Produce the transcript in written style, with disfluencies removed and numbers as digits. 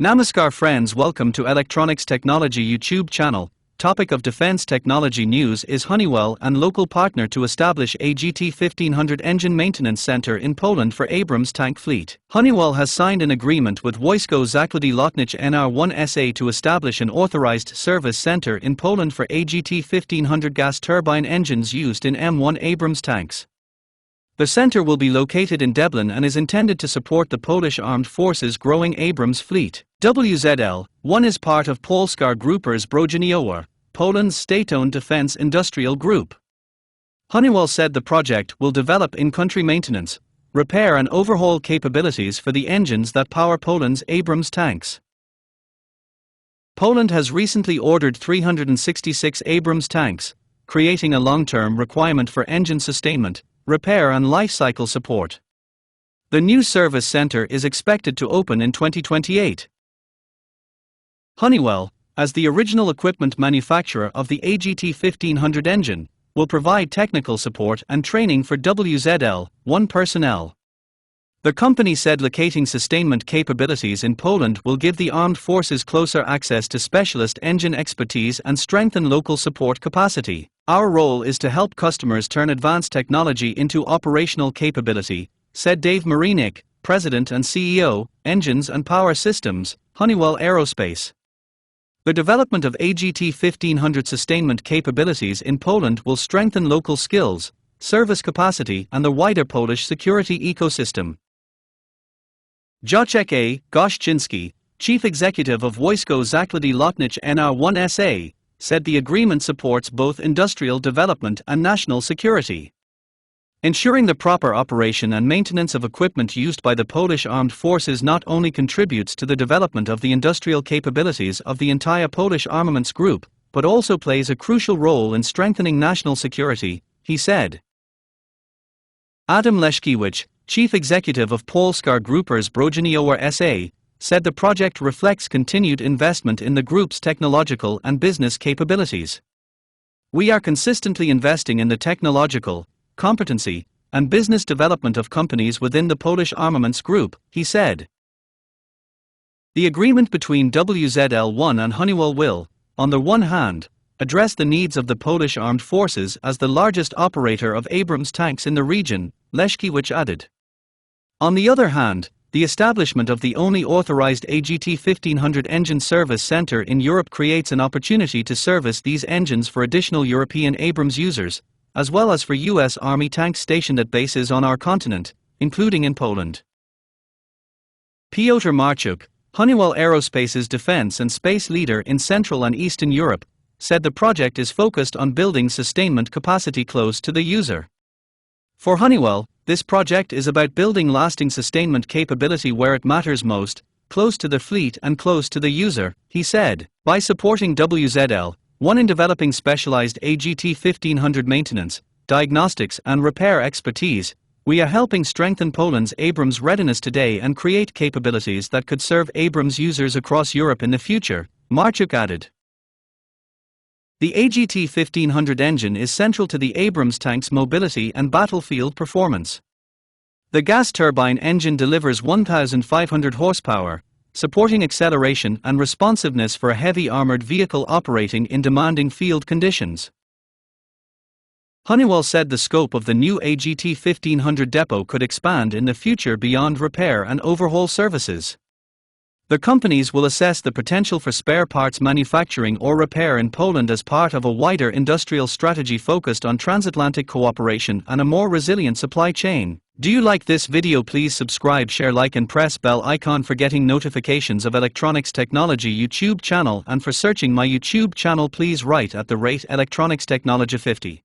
Namaskar friends, welcome to Electronics Technology YouTube channel. Topic of defense technology news is Honeywell and local partner to establish AGT1500 engine maintenance center in Poland for Abrams tank fleet. Honeywell has signed an agreement with Wojsko Zakłady Lotnicze NR1 SA to establish an authorized service center in Poland for AGT1500 gas turbine engines used in M1 Abrams tanks. The center will be located in Deblin and is intended to support the Polish Armed Forces' growing Abrams fleet. WZL-1 is part of Polska Grupa Zbrojeniowa, Poland's state-owned defense industrial group. Honeywell said the project will develop in-country maintenance, repair and overhaul capabilities for the engines that power Poland's Abrams tanks. Poland has recently ordered 366 Abrams tanks, creating a long-term requirement for engine sustainment, repair and life cycle support. The new service center is expected to open in 2028. Honeywell, as the original equipment manufacturer of the AGT1500 engine, will provide technical support and training for WZL-1 personnel. The company said locating sustainment capabilities in Poland will give the armed forces closer access to specialist engine expertise and strengthen local support capacity. Our role is to help customers turn advanced technology into operational capability, said Dave Marinik, President and CEO, Engines and Power Systems, Honeywell Aerospace. The development of AGT1500 sustainment capabilities in Poland will strengthen local skills, service capacity and the wider Polish security ecosystem. Jacek A. Goszczynski, Chief Executive of Wojsko Zakłady Lotnicze NR1 SA, said the agreement supports both industrial development and national security. Ensuring the proper operation and maintenance of equipment used by the Polish Armed Forces not only contributes to the development of the industrial capabilities of the entire Polish armaments group, but also plays a crucial role in strengthening national security, he said. Adam Leszkiewicz, Chief Executive of Polska Grupa Zbrojeniowa SA, said the project reflects continued investment in the group's technological and business capabilities. We are consistently investing in the technological, competency, and business development of companies within the Polish armaments group, he said. The agreement between WZL-1 and Honeywell will, on the one hand, address the needs of the Polish Armed Forces as the largest operator of Abrams tanks in the region, Leszkiewicz added. On the other hand, the establishment of the only authorized AGT1500 engine service center in Europe creates an opportunity to service these engines for additional European Abrams users, as well as for U.S. Army tanks stationed at bases on our continent, including in Poland. Piotr Marchuk, Honeywell Aerospace's defense and space leader in Central and Eastern Europe, said the project is focused on building sustainment capacity close to the user. For Honeywell, this project is about building lasting sustainment capability where it matters most, close to the fleet and close to the user, he said. By supporting WZL-1 in developing specialized AGT1500 maintenance, diagnostics and repair expertise, we are helping strengthen Poland's Abrams readiness today and create capabilities that could serve Abrams users across Europe in the future, Marchuk added. The AGT1500 engine is central to the Abrams tank's mobility and battlefield performance. The gas turbine engine delivers 1,500 horsepower, supporting acceleration and responsiveness for a heavy armored vehicle operating in demanding field conditions. Honeywell said the scope of the new AGT1500 depot could expand in the future beyond repair and overhaul services. The companies will assess the potential for spare parts manufacturing or repair in Poland as part of a wider industrial strategy focused on transatlantic cooperation and a more resilient supply chain. Do you like this video? Please subscribe, share, like and press bell icon for getting notifications of Electronics Technology YouTube channel, and for searching my YouTube channel please write @Electronics Technology 50.